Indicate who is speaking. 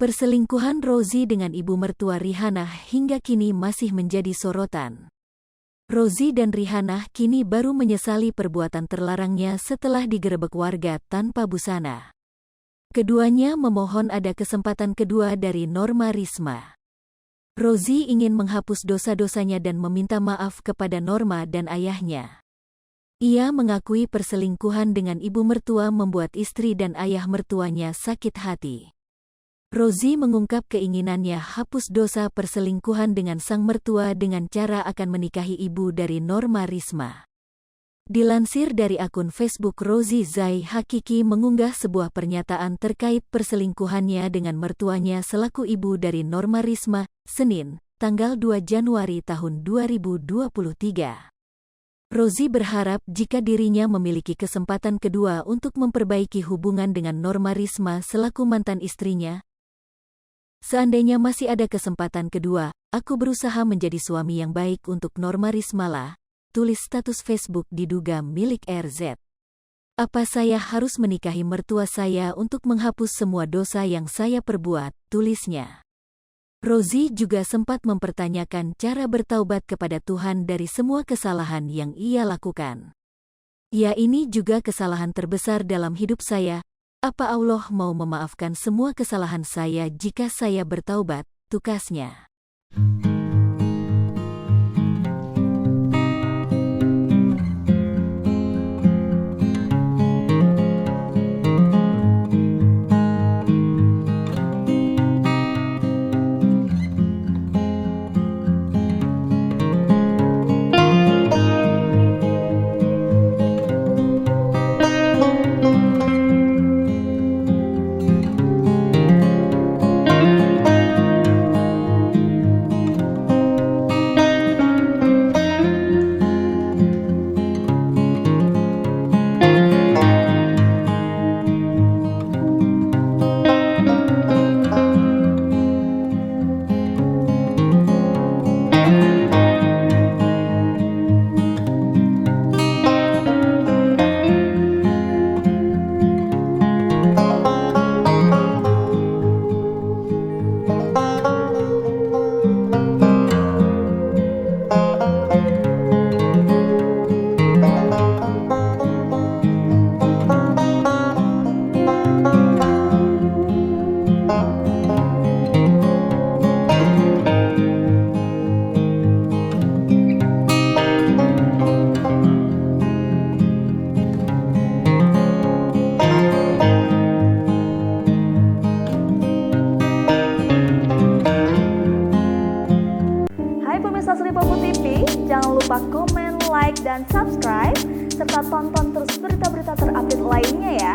Speaker 1: Perselingkuhan Rosie dengan ibu mertua Rihanna hingga kini masih menjadi sorotan. Rosie dan Rihanna kini baru menyesali perbuatan terlarangnya setelah digerebek warga tanpa busana. Keduanya memohon ada kesempatan kedua dari Norma Risma. Rosie ingin menghapus dosa-dosanya dan meminta maaf kepada Norma dan ayahnya. Ia mengakui perselingkuhan dengan ibu mertua membuat istri dan ayah mertuanya sakit hati. Rosie mengungkap keinginannya hapus dosa perselingkuhan dengan sang mertua dengan cara akan menikahi ibu dari Norma Risma. Dilansir dari akun Facebook Rosie Zai Hakiki mengunggah sebuah pernyataan terkait perselingkuhannya dengan mertuanya selaku ibu dari Norma Risma, Senin, tanggal 2 Januari tahun 2023. Rosie berharap jika dirinya memiliki kesempatan kedua untuk memperbaiki hubungan dengan Norma Risma selaku mantan istrinya. Seandainya masih ada kesempatan kedua, aku berusaha menjadi suami yang baik untuk Norma Risma lah, tulis status Facebook diduga milik RZ. Apa saya harus menikahi mertua saya untuk menghapus semua dosa yang saya perbuat, tulisnya. Rosie juga sempat mempertanyakan cara bertaubat kepada Tuhan dari semua kesalahan yang ia lakukan. Ya, ini juga kesalahan terbesar dalam hidup saya. Apa Allah mau memaafkan semua kesalahan saya jika saya bertaubat, tukasnya.
Speaker 2: Sripopo TV, jangan lupa komen, like, dan subscribe, serta tonton terus berita-berita terupdate lainnya ya.